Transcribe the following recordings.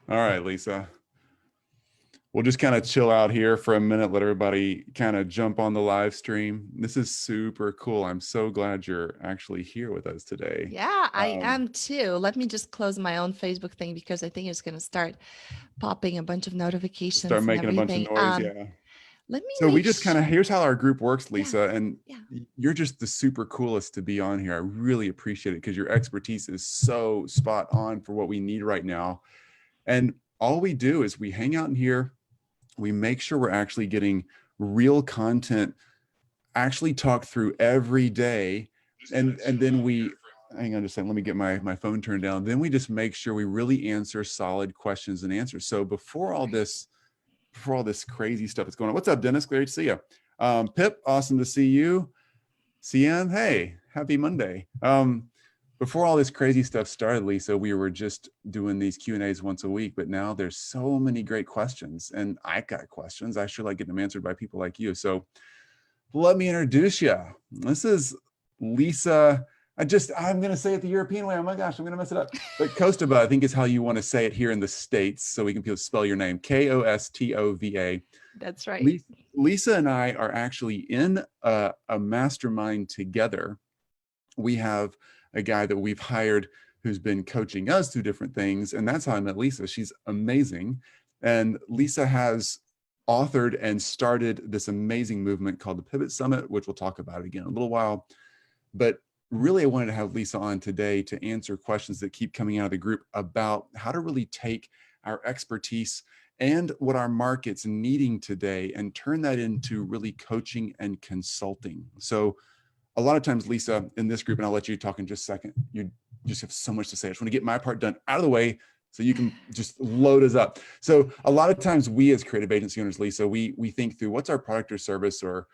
All right, Lisa. We'll just kind of chill out here for a minute, let everybody kind of jump on the live stream. This is super cool. I'm so glad you're actually here with us today. Yeah, I Um, am too. Let me just close my own Facebook thing because I think it's going to start popping a bunch of Start notifications and making a bunch of everything. noise. Yeah. Let me So we make just kind of, sure. here's how our group works, Yeah, Lisa. And yeah. you're just the super coolest to be on here. I really appreciate it because your expertise is so spot on for what we need right now. And all we do is we hang out in here, we make sure we're actually getting real content actually talk through every day. And then we hang on just a second, let me get my phone turned down. Then we just make sure we really answer solid questions and answers. So Right. before all this crazy stuff that's going on. What's up, Dennis? Great to see you. Pip, awesome to see you. CM, hey, happy Monday. Before all this crazy stuff started, Lisa, we were just doing these Q&As once a week, but now there's so many great questions, and I got questions. I sure like getting them answered by people like you. So let me introduce you. This is Lisa. I'm going to say it the European way. Oh my gosh, I'm going to mess it up. But Kostova, I think is how you want to say it here in the States. So we can spell your name Kostova. That's right. Lisa and I are actually in a mastermind together. We have a guy that we've hired who's been coaching us through different things. And that's how I met Lisa. She's amazing. And Lisa has authored and started this amazing movement called the Pivot Summit, which we'll talk about again in a little while. But really, I wanted to have Lisa on today to answer questions that keep coming out of the group about how to really take our expertise and what our market's needing today and turn that into really coaching and consulting. So a lot of times, Lisa, in this group, and I'll let you talk in just a second, you just have so much to say. I just want to get my part done out of the way so you can just load us up. So a lot of times we as creative agency owners, Lisa, we think through what's our product or service or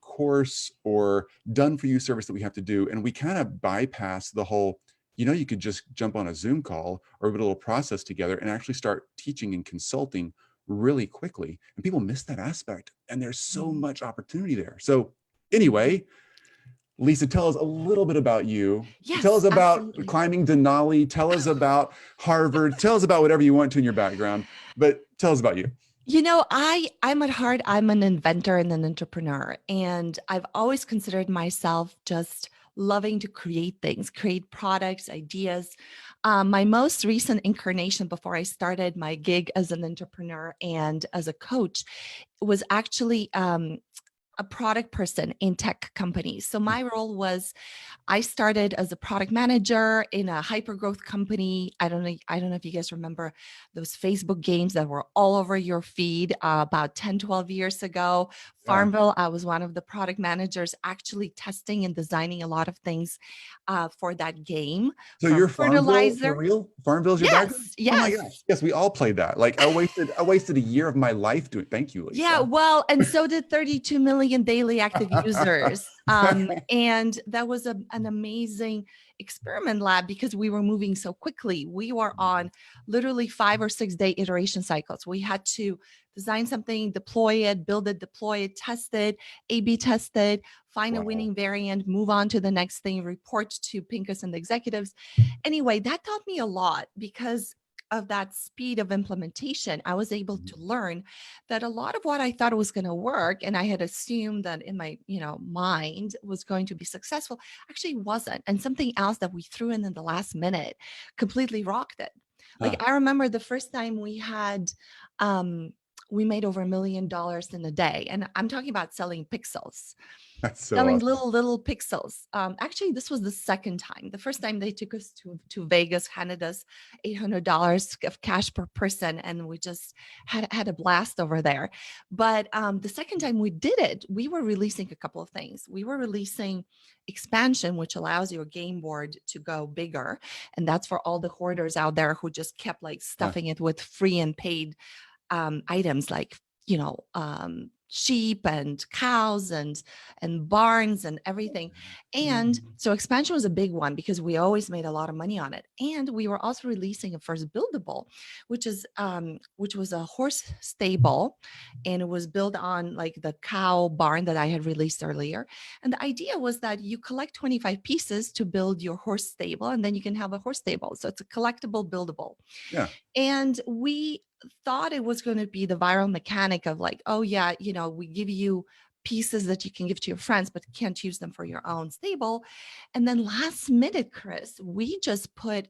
course or done for you service that we have to do. And we kind of bypass the whole, you could just jump on a Zoom call or a little process together and actually start teaching and consulting really quickly. And people miss that aspect. And there's so Mhm. much opportunity there. So anyway, Lisa, tell us a little bit about you. Tell us Yes, about absolutely. climbing Denali. Tell us about Harvard. Tell us about whatever you want to in your background, but tell us about you. I'm at heart, I'm an inventor and an entrepreneur, and I've always considered myself just loving to create things, create products, ideas. My most recent incarnation before I started my gig as an entrepreneur and as a coach was actually a product person in tech companies. So my role was I started as a product manager in a hyper growth company. I don't know if you guys remember those Facebook games that were all over your feed about 10, 12 years ago. Yeah. Farmville, I was one of the product managers actually testing and designing a lot of things for that game So from you're Farmville for fertilizer. real? Farmville's your background? Yes, Oh my yes. gosh. Yes, we all played that. Like I wasted a year of my life doing. Thank you, Yeah, Lisa. well, and so did 32 million daily active users. And that was an amazing experiment lab because we were moving so quickly. We were on literally 5 or 6 day iteration cycles. We had to design something, deploy it, build it, deploy it, test it, A B test it, find a Wow. winning variant, move on to the next thing, report to Pincus and the executives. Anyway, that taught me a lot because of that speed of implementation. I was able to learn that a lot of what I thought was going to work and I had assumed that in my, mind was going to be successful actually wasn't. And something else that we threw in the last minute completely rocked it. Like Huh. I remember the first time um we made over $1 million in a day. And I'm talking about selling pixels, That's so selling awesome. little pixels. Actually, this was the second time. The first time they took us to Vegas, handed us $800 of cash per person, and we just had a blast over there. But the second time we did it, we were releasing a couple of things. We were releasing expansion, which allows your game board to go bigger, and that's for all the hoarders out there who just kept like Huh. stuffing it with free and paid items like you know um, sheep and cows and barns and everything. And so expansion was a big one because we always made a lot of money on it. And we were also releasing a first buildable, which was a horse stable, and it was built on like the cow barn that I had released earlier. And the idea was that you collect 25 pieces to build your horse stable, and then you can have a horse stable. So it's a collectible buildable. Yeah. And we thought it was going to be the viral mechanic of like, oh yeah, we give you pieces that you can give to your friends, but can't use them for your own stable. And then last minute, Chris, we just put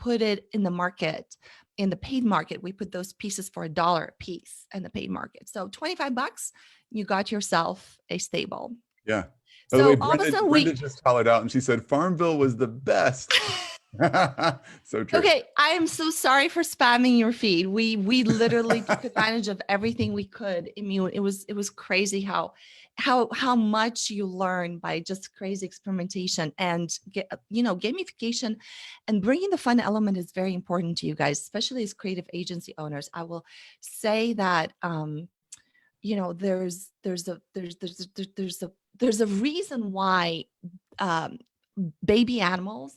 it in the market, in the paid market. We put those pieces for $1 a piece in the paid market. So 25 bucks, you got yourself a stable. Yeah. By the way, So all of a sudden Brenda just hollered out and she said Farmville was the best. So true. Okay, I am so sorry for spamming your feed. We literally took advantage of everything we could. I mean, it was crazy how much you learn by just crazy experimentation and gamification, and bringing the fun element is very important to you guys, especially as creative agency owners. I will say that there's a reason why um, baby animals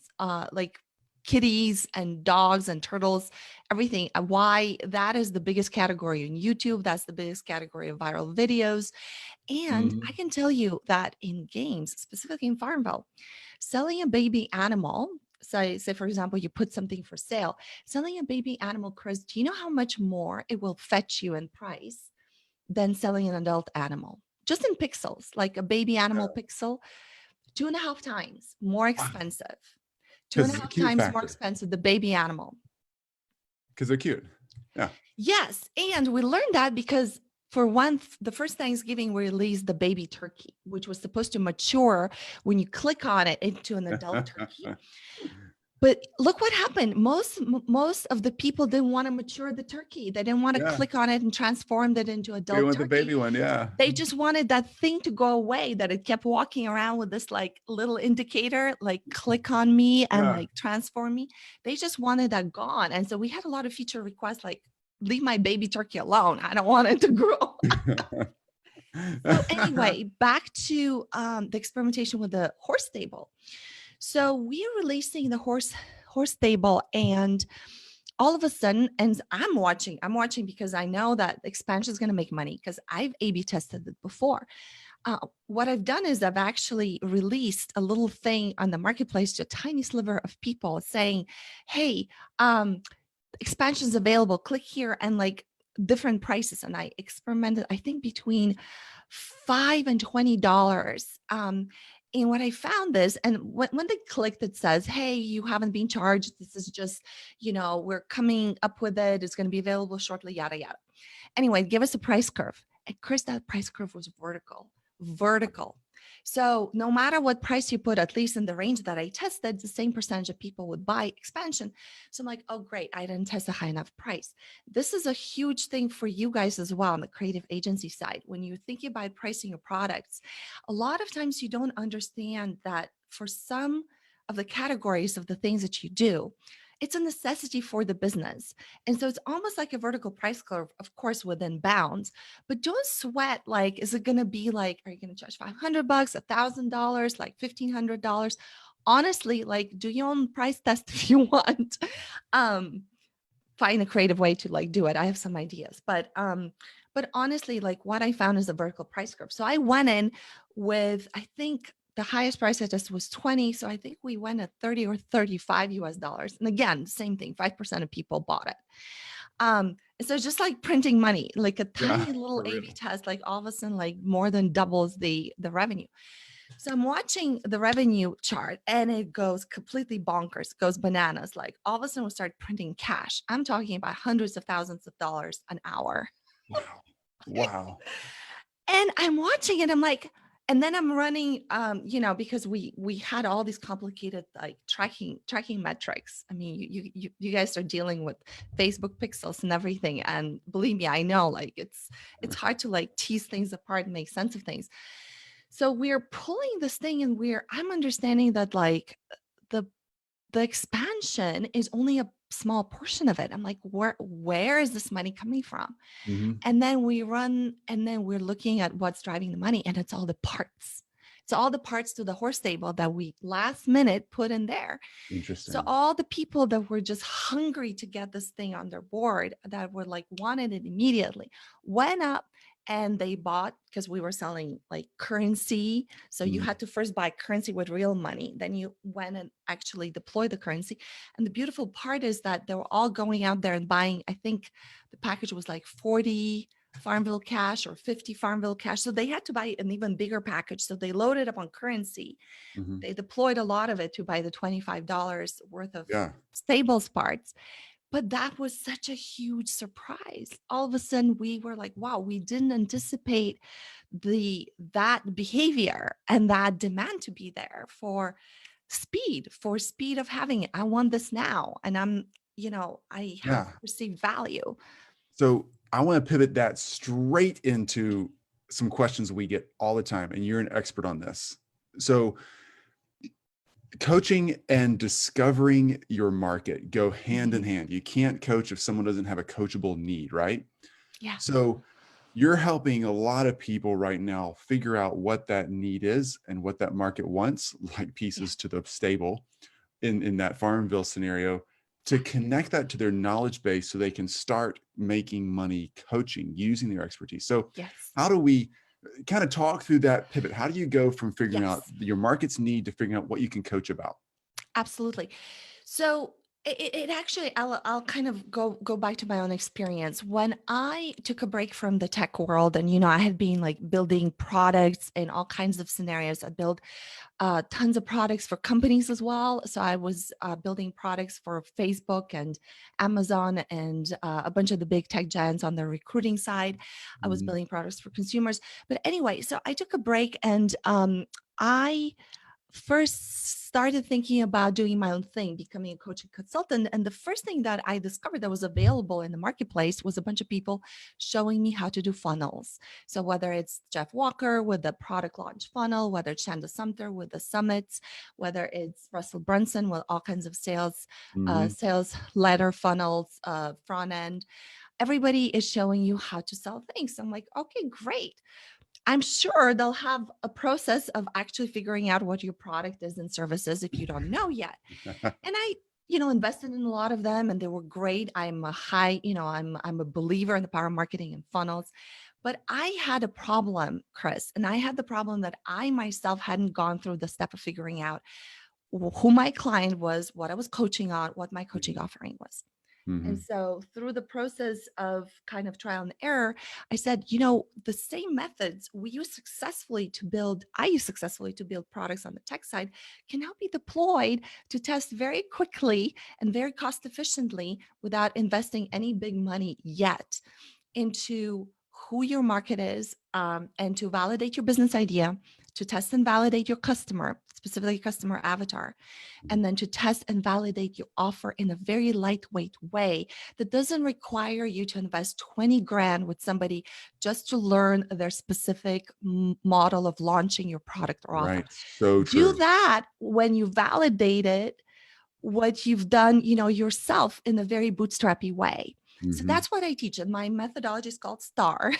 like kitties and dogs and turtles, everything, why that is the biggest category on YouTube. That's the biggest category of viral videos. And I Mhm. can tell you that in games, specifically in Farmville, selling a baby animal, say for example, you put something for sale, selling a baby animal, Chris, do you know how much more it will fetch you in price than selling an adult animal? Just in pixels, like a baby animal pixel, 2.5 times more Wow. expensive. Two and Because a it's a half cute times more factor. expensive, the baby animal. Because they're cute. Yeah. Yes. And we learned that because for one, the first Thanksgiving, we released the baby turkey, which was supposed to mature when you click on it into an adult turkey. But look what happened. Most of the people didn't want to mature the turkey. They didn't want to Yeah. click on it and transform that into We adult want the turkey. baby one. Yeah. They just wanted that thing to go away, that it kept walking around with this like little indicator, like click on me and Yeah. like transform me. They just wanted that gone. And so we had a lot of feature requests like, leave my baby turkey alone. I don't want it to grow. So anyway, back to the experimentation with the horse stable. So we are releasing the horse stable, and all of a sudden, and I'm watching because I know that expansion is going to make money because I've A/B tested it before. What I've done is I've actually released a little thing on the marketplace to a tiny sliver of people saying, "Hey, expansions available. Click here," and like different prices. And I experimented, I think between $5 and $20. And what I found this, and when they clicked, it says, "Hey, you haven't been charged. This is just, we're coming up with it. It's going to be available shortly, yada, yada." Anyway, give us a price curve. And Chris, that price curve was vertical. So no matter what price you put, at least in the range that I tested, the same percentage of people would buy expansion. So I'm like, oh, great. I didn't test a high enough price. This is a huge thing for you guys as well on the creative agency side. When you're thinking about pricing your products, a lot of times you don't understand that for some of the categories of the things that you do, it's a necessity for the business. And so it's almost like a vertical price curve, of course, within bounds, but don't sweat. Like, is it going to be like, are you going to charge $500, $1,000, like $1,500? Honestly, like, do your own price test if you want. Um, Find a creative way to like do it. I have some ideas, but honestly, like what I found is a vertical price curve. So I went in with, I think the highest price I just was 20. So I think we went at 30 or 35 US dollars. And again, same thing, 5% of people bought it. And so just like printing money, like a Yeah. tiny little For A/B real. test, like all of a sudden, like more than doubles the revenue. So I'm watching the revenue chart and it goes completely bonkers, goes bananas. Like all of a sudden we start printing cash. I'm talking about hundreds of thousands of dollars an hour. Wow. Wow. And I'm watching it, I'm like, and then I'm running, because we had all these complicated like tracking metrics. I mean, you guys are dealing with Facebook pixels and everything, and believe me, I know, like it's hard to like tease things apart and make sense of things. So we're pulling this thing, and I'm understanding that like the the expansion is only a small portion of it. I'm like, where is this money coming from? Hmm. And then we run, and then we're looking at what's driving the money, and it's all the parts. It's all the parts to the horse stable that we last minute put in there. So Interesting. all the people that were just hungry to get this thing on their board, that were like wanted it immediately, went up and they bought, because we were selling like currency. So you Mm-hmm. had to first buy currency with real money. Then you went and actually deploy the currency. And the beautiful part is that they were all going out there and buying, I think the package was like 40 Farmville cash or 50 Farmville cash. So they had to buy an even bigger package. So they loaded up on currency. Hmm. They deployed a lot of it to buy the $25 worth of Yeah. stables parts. But that was such a huge surprise. All of a sudden we were like, wow, we didn't anticipate the that behavior and that demand to be there for speed of having it. I want this now. And I have Yeah. perceived value. So I want to pivot that straight into some questions we get all the time, and you're an expert on this. So coaching and discovering your market go hand in Mhm. hand. You can't coach if someone doesn't have a coachable need, right? Yeah. So you're helping a lot of people right now figure out what that need is and what that market wants, like Yeah. pieces to the stable in that Farmville scenario, to Yeah. connect that to their knowledge base so they can start making money coaching using their expertise. So Yes. how do we kind of talk through that pivot? How do you go from figuring out Yes. your market's need to figuring out what you can coach about? Absolutely. So it actually, I'll kind of go back to my own experience. When I took a break from the tech world, and I had been like building products in all kinds of scenarios. I built tons of products for companies as well. So I was building products for Facebook and Amazon and a bunch of the big tech giants on the recruiting side. I was Mhm. building products for consumers. But anyway, so I took a break, and I first started thinking about doing my own thing, becoming a coach and consultant. And the first thing that I discovered that was available in the marketplace was a bunch of people showing me how to do funnels. So whether it's Jeff Walker with the product launch funnel, whether it's Shanda Sumter with the summits, whether it's Russell Brunson with all kinds of Mhm. sales letter funnels, front end, everybody is showing you how to sell things. I'm like, okay, great. I'm sure they'll have a process of actually figuring out what your product is and services if you don't know yet. And I, invested in a lot of them, and they were great. I'm a believer in the power of marketing and funnels. But I had a problem, Chris, and I had the problem that I myself hadn't gone through the step of figuring out who my client was, what I was coaching on, what my coaching Mhm. offering was. And Mhm. so through the process of kind of trial and error, I said, the same methods I use successfully to build products on the tech side can now be deployed to test very quickly and very cost efficiently without investing any big money yet into who your market is, and to validate your business idea, to test and validate your customer, specifically customer avatar, Mhm. and then to test and validate your offer in a very lightweight way that doesn't require you to invest 20 grand with somebody just to learn their specific model of launching your product or offer. Right. So Do true. that when you validate it, what you've done, yourself, in a very bootstrappy way. So Mhm. that's what I teach. And my methodology is called STAR.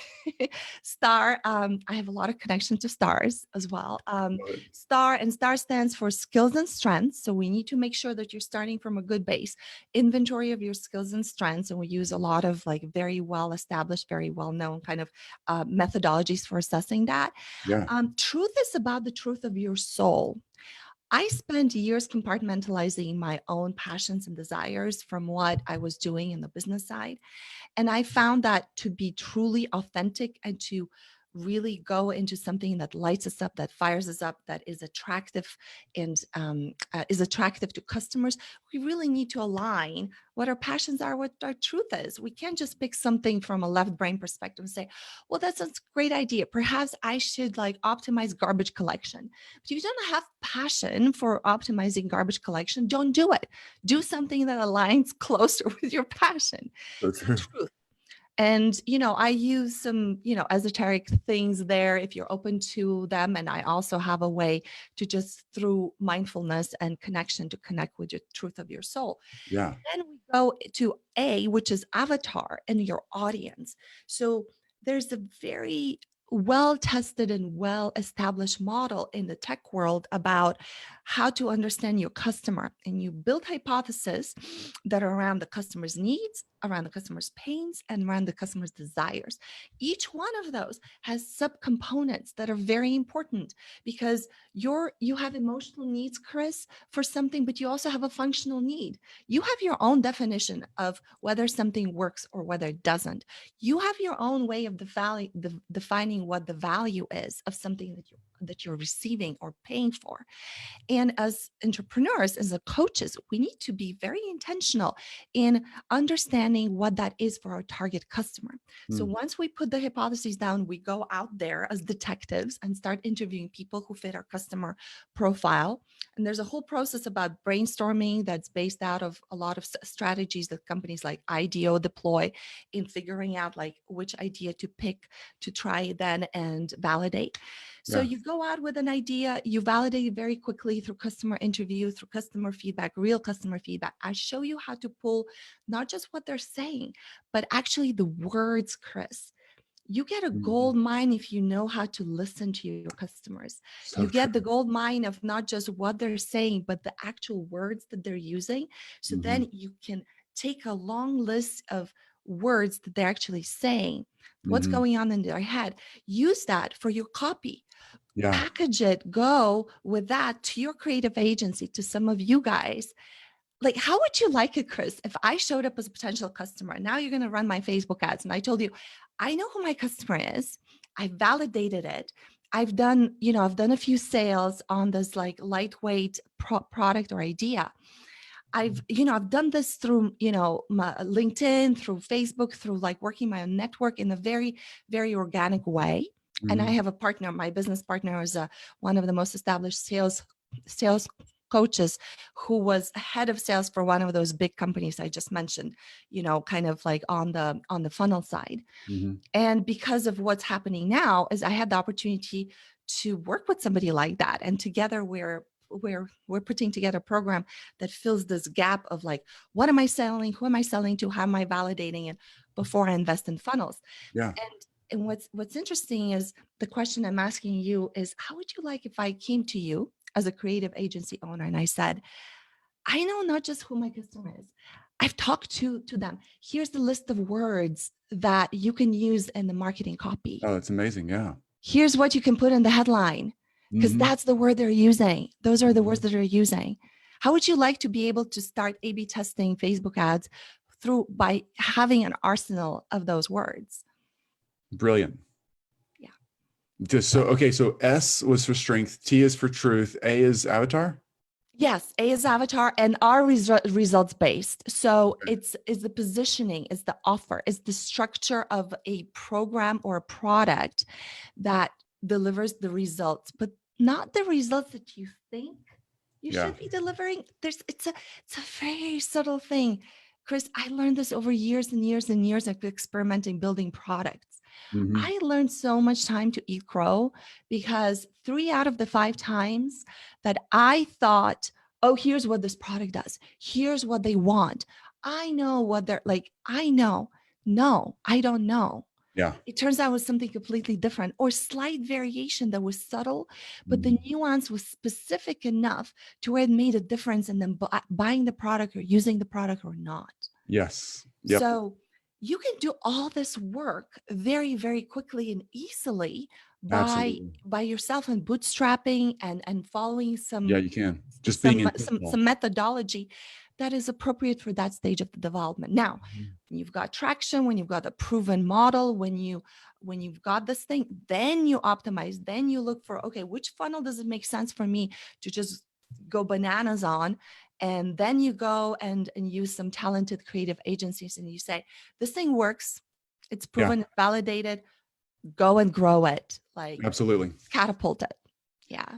STAR, I have a lot of connections to STARs as well. Love it. STAR, and STAR stands for skills and strengths. So we need to make sure that you're starting from a good base, inventory of your skills and strengths. And we use a lot of like very well established, very well known kind of methodologies for assessing that. Yeah. Truth is about the truth of your soul. I spent years compartmentalizing my own passions and desires from what I was doing in the business side. And I found that to be truly authentic and to really go into something that lights us up, that fires us up, that is attractive and is attractive to customers, we really need to align what our passions are, what our truth is. We can't just pick something from a left brain perspective and say, well, that's a great idea. Perhaps I should like optimize garbage collection. But if you don't have passion for optimizing garbage collection, don't do it. Do something that aligns closer with your passion. So So true. truth. And, I use some, esoteric things there if you're open to them. And I also have a way to just through mindfulness and connection to connect with your truth of your soul. Yeah. Then we go to A, which is avatar and your audience. So there's a very well tested and well established model in the tech world about how to understand your customer. And you build hypotheses that are around the customer's needs, around the customer's pains, and around the customer's desires. Each one of those has subcomponents that are very important because you have emotional needs, Chris, for something, but you also have a functional need. You have your own definition of whether something works or whether it doesn't. You have your own way of defining what the value is of something that you're receiving or paying for. And as entrepreneurs, as a coaches, we need to be very intentional in understanding what that is for our target customer. So Mm. once we put the hypotheses down, we go out there as detectives and start interviewing people who fit our customer profile. And there's a whole process about brainstorming that's based out of a lot of strategies that companies like IDEO deploy in figuring out like which idea to pick to try then and validate. So Yeah. you go out with an idea, you validate it very quickly through customer interview, through customer feedback, real customer feedback. I show you how to pull not just what they're saying, but actually the words, Chris. You get a Mhm. gold mine if you know how to listen to your customers. So You true. get the gold mine of not just what they're saying, but the actual words that they're using. So Hmm. then you can take a long list of words that they're actually saying, what's Hmm. going on in their head. Use that for your copy, Yeah. package it, go with that to your creative agency, to some of you guys. Like, how would you like it, Chris, if I showed up as a potential customer? Now you're going to run my Facebook ads. And I told you, I know who my customer is. I validated it. I've done a few sales on this like lightweight product or idea. I've done this through, my LinkedIn, through Facebook, through like working my own network in a very, very organic way. And I Hmm. have a partner, my business partner is one of the most established sales coaches who was head of sales for one of those big companies I just mentioned, kind of like on the funnel side. Hmm. And because of what's happening now is I had the opportunity to work with somebody like that. And together we're putting together a program that fills this gap of like, what am I selling? Who am I selling to? How am I validating it before I invest in funnels? Yeah. And what's interesting is the question I'm asking you is, how would you like if I came to you as a creative agency owner and I said, I know not just who my customer is. I've talked to them. Here's the list of words that you can use in the marketing copy. Oh, that's amazing. Yeah. Here's what you can put in the headline, because Hmm. that's the word they're using. Those are the words Hmm. that they're using. How would you like to be able to start A/B testing Facebook ads through by having an arsenal of those words? Brilliant. Yeah. Just so, okay. So S was for strength, T is for truth, A is avatar. Yes, A is avatar and R results based. So Okay. it's the positioning, it's the offer, it's the structure of a program or a product that delivers the results, but not the results that you think you Yeah. should be delivering. It's a very subtle thing. Chris, I learned this over years and years and years of experimenting building products. Hmm. I learned so much time to eat crow because 3 out of the 5 times that I thought, oh, here's what this product does, here's what they want, I know what they're like, I know. No, I don't know. Yeah. It turns out it was something completely different or slight variation that was subtle, but the Hmm. nuance was specific enough to where it made a difference in them buying the product or using the product or not. Yes. Yep. So you can do all this work very, very quickly and easily by Absolutely. by yourself and bootstrapping and following Yeah, some you can. Just being some some intentional. some methodology that is appropriate for that stage of the development. Now, Mhm. when you've got traction, when you've got a proven model, when you've got this thing, then you optimize, then you look for, okay, which funnel does it make sense for me to just go bananas on? And then you go and use some talented creative agencies and you say, this thing works, it's Yeah, proven, it's validated, go and grow it, like absolutely. catapult it. Yeah.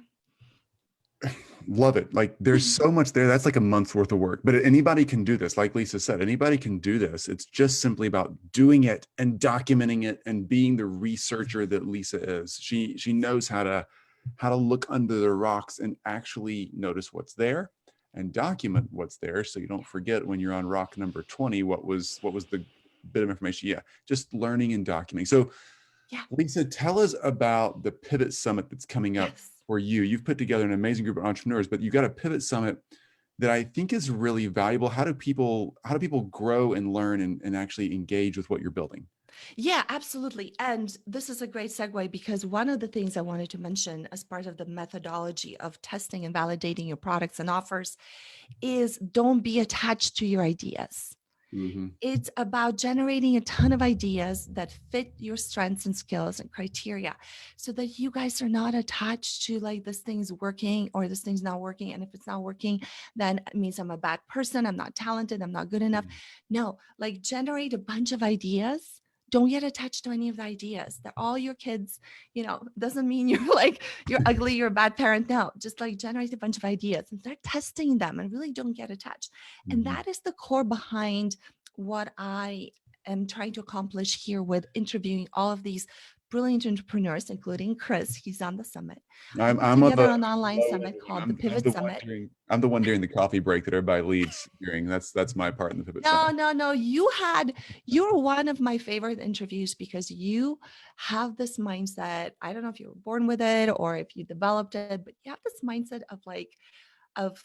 Love it. Like there's so much there. That's like a month's worth of work, but anybody can do this. Like Lisa said, anybody can do this. It's just simply about doing it and documenting it and being the researcher that Lisa is. She knows how to look under the rocks and actually notice what's there and document what's there so you don't forget when you're on rock number 20 what was the bit of information. Yeah, just learning and documenting. So Yeah. Lisa, tell us about the Pivot Summit that's coming up Yes. for you. You've put together an amazing group of entrepreneurs, but you've got a Pivot Summit that I think is really valuable. How do people grow and learn and actually engage with what you're building? Yeah, absolutely. And this is a great segue because one of the things I wanted to mention as part of the methodology of testing and validating your products and offers is don't be attached to your ideas. Mm-hmm. It's about generating a ton of ideas that fit your strengths and skills and criteria so that you guys are not attached to like this thing's working or this thing's not working. And if it's not working, then it means I'm a bad person. I'm not talented. I'm not good enough. No, like generate a bunch of ideas. Don't get attached to any of the ideas. They're all your kids. Doesn't mean you're like, you're ugly, you're a bad parent. No, just like generate a bunch of ideas and start testing them and really don't get attached. And Mm-hmm. that is the core behind what I am trying to accomplish here with interviewing all of these brilliant entrepreneurs, including Chris. He's on the summit. We I'm put I'm of together a an online low-end summit one. called the I'm Pivot the one Summit. during the coffee break that everybody leads during. That's my part in the Pivot No, Summit. no, no. You're one of my favorite interviews because you have this mindset. I don't know if you were born with it or if you developed it, but you have this mindset of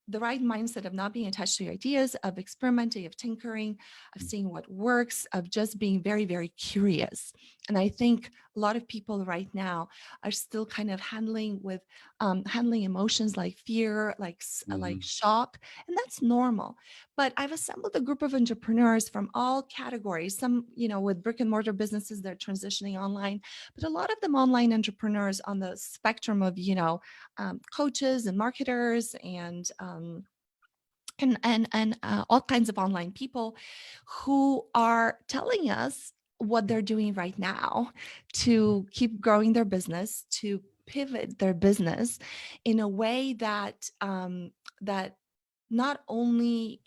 the right mindset of not being attached to your ideas, of experimenting, of tinkering, of seeing what works, of just being very, very curious. And I think a lot of people right now are still kind of handling emotions like fear, like Mm-hmm. shock, and that's normal. But I've assembled a group of entrepreneurs from all categories. Some, with brick and mortar businesses, they're transitioning online, but a lot of them online entrepreneurs on the spectrum of, coaches and marketers and all kinds of online people who are telling us what they're doing right now to keep growing their business, to pivot their business in a way that not only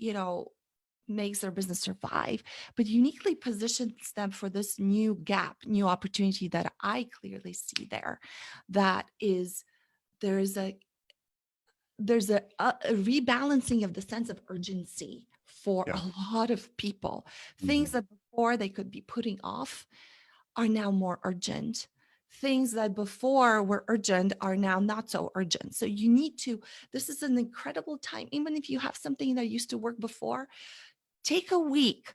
makes their business survive, but uniquely positions them for this new gap, new opportunity that I clearly see there. That is, there's a there's a rebalancing of the sense of urgency for Yeah. a lot of people. Mm-hmm. Things that before they could be putting off are now more urgent. Things that before were urgent are now not so urgent. So you need to, this is an incredible time. Even if you have something that used to work before, take a week,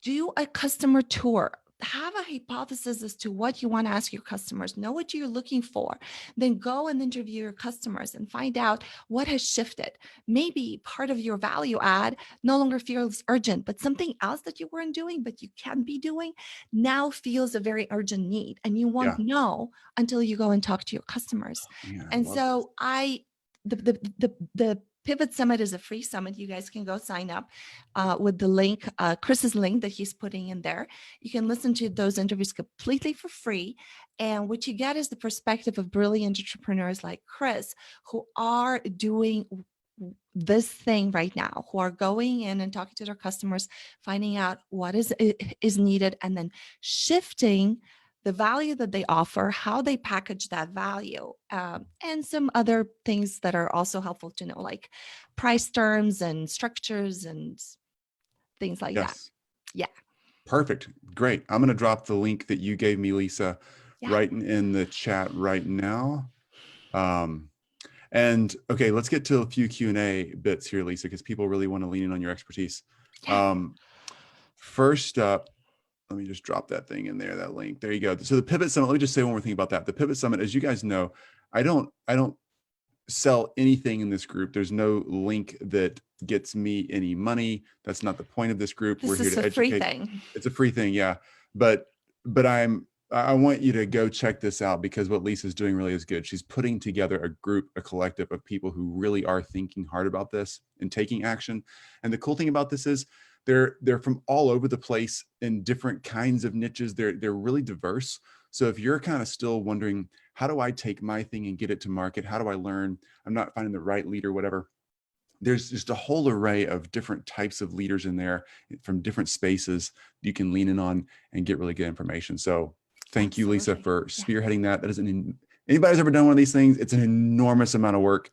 do a customer tour, have a hypothesis as to what you want to ask your customers, know what you're looking for, then go and interview your customers and find out what has shifted. Maybe part of your value add no longer feels urgent, but something else that you weren't doing but you can be doing now feels a very urgent need, and you won't Yeah. know until you go and talk to your customers. Man, I And love this. so the Pivot Summit is a free summit. You guys can go sign up with the link, Chris's link that he's putting in there. You can listen to those interviews completely for free. And what you get is the perspective of brilliant entrepreneurs like Chris, who are doing this thing right now, who are going in and talking to their customers, finding out what is needed, and then shifting the value that they offer, how they package that value, and some other things that are also helpful to know, like price terms and structures and things like that. Yes. Yeah. Perfect. Great. I'm going to drop the link that you gave me, Lisa, Yeah. right in the chat right now. Um, and okay, let's get to a few Q&A bits here, Lisa, because people really want to lean in on your expertise. Yeah. First up, let me just drop that thing in there, that link. There you go. So the Pivot Summit, let me just say one more thing about that. The Pivot Summit, as you guys know, I don't sell anything in this group. There's no link that gets me any money. That's not the point of this group. We're This here is to a free educate. thing. It's a free thing, yeah. But I want you to go check this out because what Lisa's doing really is good. She's putting together a group, a collective of people who really are thinking hard about this and taking action. And the cool thing about this is they're from all over the place in different kinds of niches. They're really diverse. So if you're kind of still wondering, how do I take my thing and get it to market? How do I learn? I'm not finding the right leader, whatever. There's just a whole array of different types of leaders in there from different spaces you can lean in on and get really good information. So thank you, Lisa, Absolutely. for Yeah. spearheading that. That isn't anybody's ever done one of these things. It's an enormous amount of work.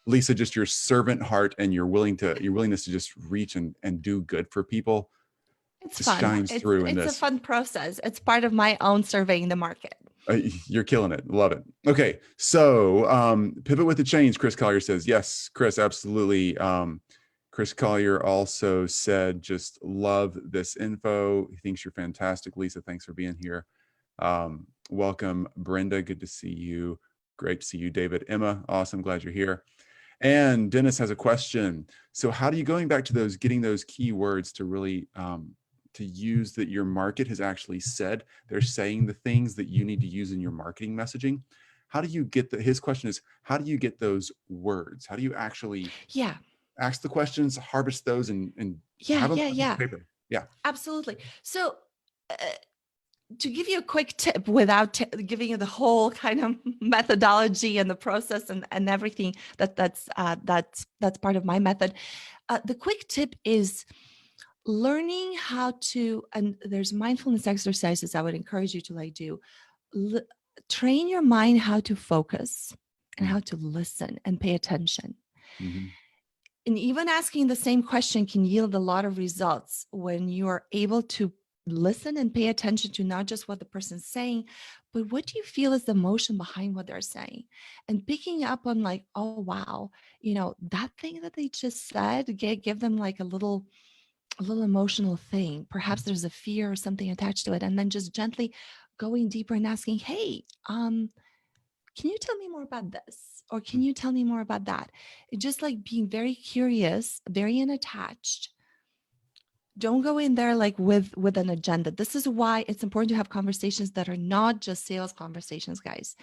Lisa, just your servant heart and your willingness to just reach and do good for people It's just fun. shines through in It's a this. fun process. It's part of my own surveying the market. You're killing it. Love it. Okay. So pivot with the change, Chris Collier says. Yes, Chris, absolutely. Chris Collier also said, just love this info. He thinks you're fantastic. Lisa, thanks for being here. Welcome, Brenda. Good to see you. Great to see you, David. Emma, awesome. Glad you're here. And Dennis has a question. So how do you, going back to those, getting those keywords to really to use that your market has actually said, they're saying the things that you need to use in your marketing messaging. How do you get his question is, how do you get those words? How do you actually Yeah. ask the questions, harvest those and Yeah. have them Yeah. on a piece of Yeah. paper? Yeah. Absolutely. So, to give you a quick tip without giving you the whole kind of methodology and the process and everything that's part of my method, the quick tip is learning how to, and there's mindfulness exercises I would encourage you to like do. L- Train your mind how to focus and how to listen and pay attention. Mm-hmm. And even asking the same question can yield a lot of results when you are able to listen and pay attention to not just what the person's saying, but what do you feel is the emotion behind what they're saying? And picking up on like, oh wow, that thing that they just said, give them like a little emotional thing. Perhaps there's a fear or something attached to it. And then just gently going deeper and asking, hey, can you tell me more about this? Or can you tell me more about that? It's just like being very curious, very unattached. Don't go in there like with an agenda. This is why it's important to have conversations that are not just sales conversations, guys.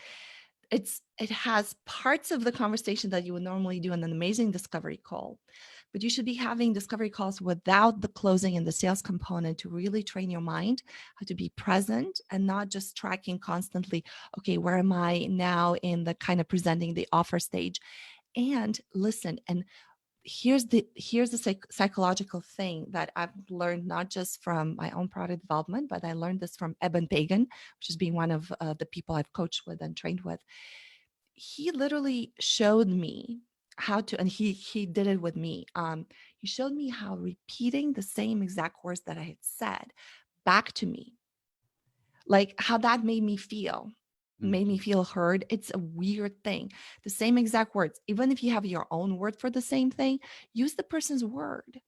It has parts of the conversation that you would normally do in an amazing discovery call, but you should be having discovery calls without the closing and the sales component to really train your mind how to be present and not just tracking constantly, okay, where am I now in the kind of presenting the offer stage? And listen, and here's the psychological thing that I've learned not just from my own product development, but I learned this from Eben Pagan, which is being one of the people I've coached with and trained with. He literally showed me how to, and he did it with me. He showed me how repeating the same exact words that I had said back to me, like how that made me feel heard. It's a weird thing. The same exact words, even if you have your own word for the same thing, use the person's word.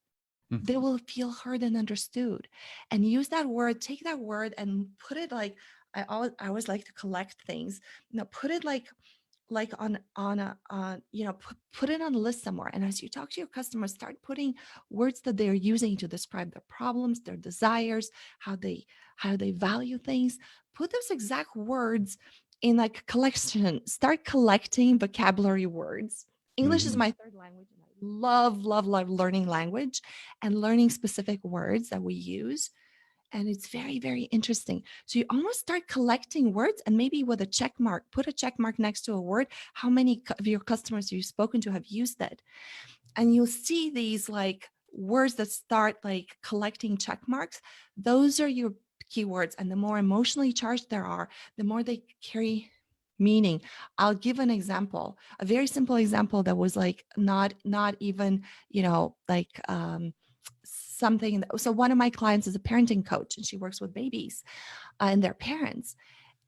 They will feel heard and understood. And use that word, take that word and put it like, I always like to collect things. Put it like on a put it on a list somewhere. And as you talk to your customers, start putting words that they're using to describe their problems, their desires, how they value things. Put those exact words in like a collection. Start collecting vocabulary words. English is Mm-hmm. my third language, and I love learning language and learning specific words that we use. And it's very, very interesting. So you almost start collecting words, and maybe with a check mark, put a check mark next to a word. How many of your customers you've spoken to have used it? And you'll see these like words that start like collecting check marks. Those are your keywords. And the more emotionally charged there are, the more they carry meaning. I'll give an example, a very simple example that was like not even, like something. So one of my clients is a parenting coach and she works with babies and their parents.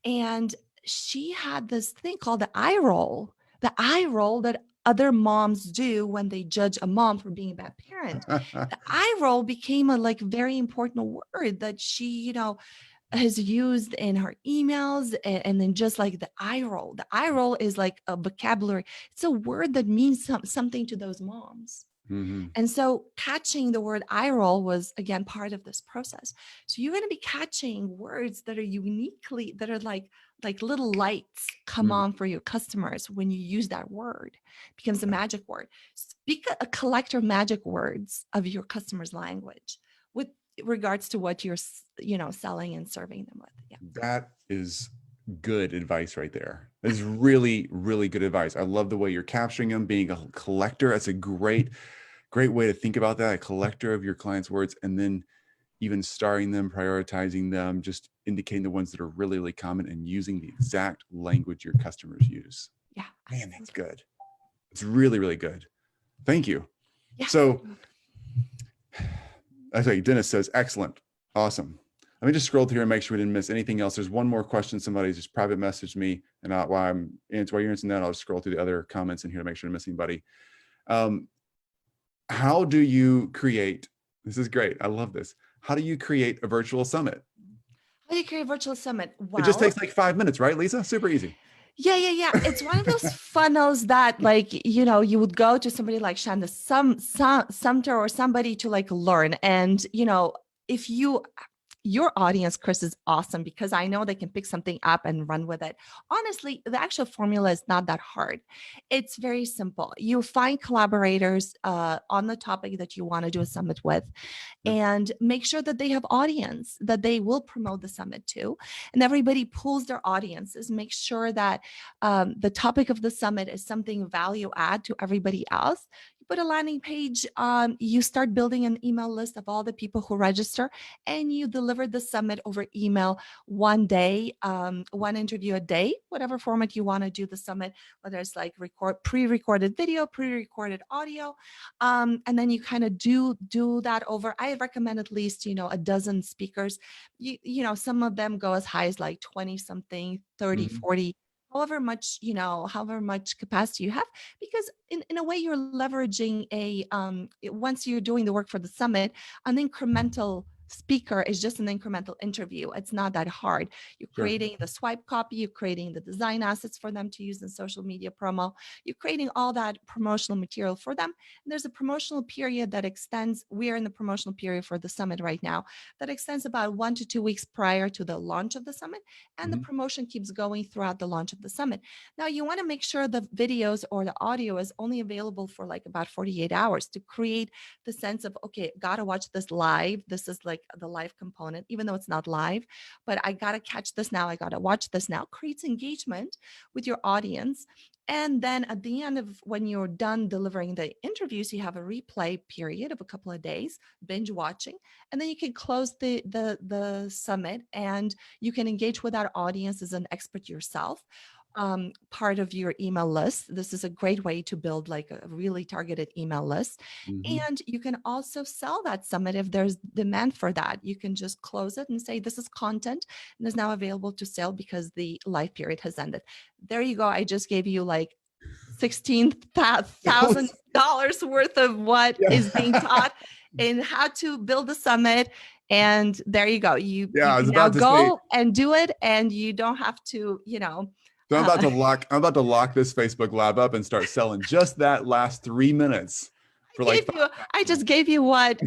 And she had this thing called the eye roll that other moms do when they judge a mom for being a bad parent. The eye roll became a like very important word that she, has used in her emails, and then just like the eye roll. The eye roll is like a vocabulary. It's a word that means something to those moms. Mm-hmm. And so catching the word eye roll was again part of this process. So you're going to be catching words that are like little lights come Mm-hmm. on for your customers when you use that word. It becomes a magic word. Speak a collector magic words of your customer's language. With regards to what you're, selling and serving them with. Yeah. That is good advice right there. That is really, really good advice. I love the way you're capturing them, being a collector. That's a great, great way to think about that. A collector of your clients' words, and then even starring them, prioritizing them, just indicating the ones that are really, really common and using the exact language your customers use. Yeah. Man, that's Absolutely. good. It's really, really good. Thank you. Yes. So I tell you, Dennis says, excellent. Awesome. Let me just scroll through and make sure we didn't miss anything else. There's one more question. Somebody just private messaged me, and while you're answering that, I'll just scroll through the other comments in here to make sure I didn't miss anybody. How do you create? This is great. I love this. How do you create a virtual summit? How do you create a virtual summit? It just Well, takes like 5 minutes, right, Lisa? Super easy. yeah. It's one of those funnels that, like, you would go to somebody like Shanda Sumter or somebody to like learn. And, if your audience, Chris, is awesome because I know they can pick something up and run with it. Honestly, the actual formula is not that hard. It's very simple. You find collaborators on the topic that you want to do a summit with, Yep. and make sure that they have audience that they will promote the summit to, and everybody pulls their audiences. Make sure that the topic of the summit is something value add to everybody else. You put a landing page, you start building an email list of all the people who register, and you deliver the summit over email one day, one interview a day, whatever format you want to do the summit, whether it's like pre-recorded video, pre-recorded audio, and then you kind of do that over. I recommend at least a dozen speakers. Some of them go as high as like 20 something, 30, Mhm. 40, however much capacity you have, because in a way you're leveraging once you're doing the work for the summit, an incremental speaker is just an incremental interview. It's not that hard. You're Sure. creating the swipe copy, you're creating the design assets for them to use in social media promo, you're creating all that promotional material for them. And there's a promotional period that extends. We're in the promotional period for the summit right now that extends about 1 to 2 weeks prior to the launch of the summit, and the Mhm. promotion keeps going throughout the launch of the summit. Now, you want to make sure the videos or the audio is only available for like about 48 hours to create the sense of, okay, gotta watch this live. This is like the live component, even though it's not live, but I gotta catch this now. I gotta watch this now. Creates engagement with your audience. And then at the end of when you're done delivering the interviews, you have a replay period of a couple of days, binge watching, and then you can close the summit, and you can engage with that audience as an expert yourself, part of your email list. This is a great way to build like a really targeted email list. Mhm. And you can also sell that summit if there's demand for that. You can just close it and say, this is content and is now available to sell because the live period has ended. There you go. I just gave you like That was $16,000 worth of what yeah. is being taught in how to build a summit. And there you go. You Yeah, I was can now about to say. go and do it, and you don't have to, So uh, I'm about to lock this Facebook Live up and start selling just that last 3 minutes for like I just 5,000. gave you what,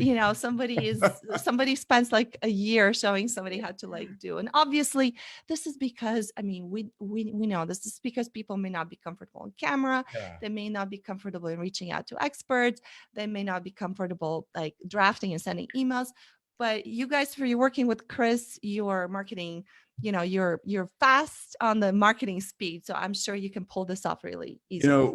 somebody spends like a year showing somebody how to like do. And obviously this is because, I mean, we know this is because people may not be comfortable on camera. Yeah. They may not be comfortable in reaching out to experts. They may not be comfortable like drafting and sending emails. But you guys, for you working with Chris, your marketing, you're fast on the marketing speed. So I'm sure you can pull this off really easily.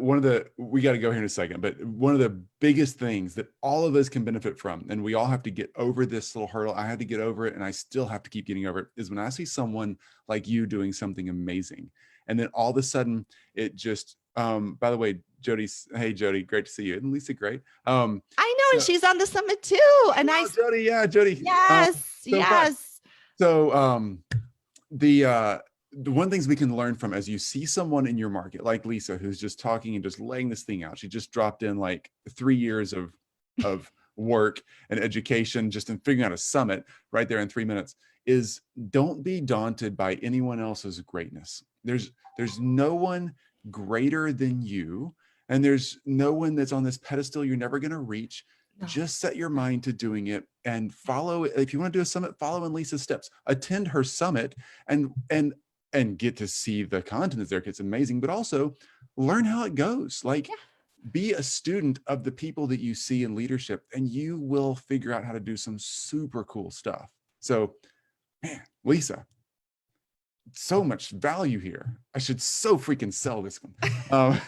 We got to go here in a second, but one of the biggest things that all of us can benefit from, and we all have to get over this little hurdle. I had to get over it, and I still have to keep getting over it, is when I see someone like you doing something amazing. And then all of a sudden it just, by the way, hey, Jody, great to see you. And Lisa, great. I know, and So, she's on the summit too. I And know, Jody. Yeah, Jody. yes, So fun. yes. So, the one things we can learn from, as you see someone in your market like Lisa, who's just talking and just laying this thing out. She just dropped in like 3 years of work and education just in figuring out a summit right there in 3 minutes. Is don't be daunted by anyone else's greatness. There's no one greater than you, and there's no one that's on this pedestal you're never going to reach. No. Just set your mind to doing it and follow. If you want to do a summit, follow in Lisa's steps. Attend her summit and get to see the content that's there. It's amazing, but also learn how it goes. Like, Yeah. Be a student of the people that you see in leadership, and you will figure out how to do some super cool stuff. So, man, Lisa, so much value here. I should so freaking sell this one.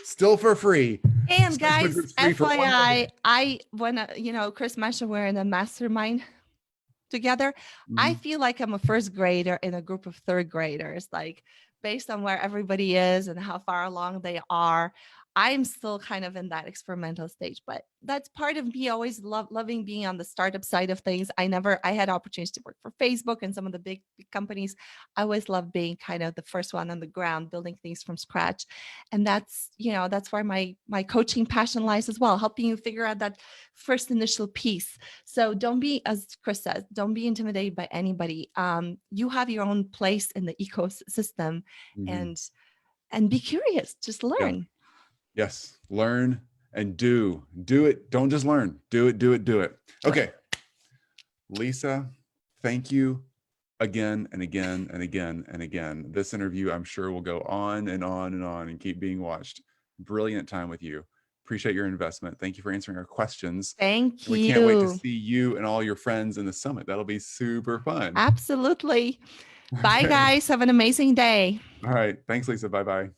Still for free. And Special guys, groups free for one more FYI, day. Chris mentioned we're in the mastermind together. I Mhm. feel like I'm a first grader in a group of third graders, like based on where everybody is and how far along they are. I'm still kind of in that experimental stage, but that's part of me always loving being on the startup side of things. I had opportunities to work for Facebook and some of the big companies. I always love being kind of the first one on the ground, building things from scratch. And that's where my coaching passion lies as well, helping you figure out that first initial piece. So don't be, as Chris says, don't be intimidated by anybody. You have your own place in the ecosystem, Mhm. and be curious. Just Yeah. learn. Yes. Learn and do. Do it. Don't just learn. Do it, do it, do it. Do it. Okay. Lisa, thank you again and again and again and again. This interview, I'm sure, will go on and on and on and keep being watched. Brilliant time with you. Appreciate your investment. Thank you for answering our questions. Thank And we can't wait to you. see you and all your friends in the summit. That'll be super fun. Absolutely. Bye, Okay. guys. Have an amazing day. All right. Thanks, Lisa. Bye bye.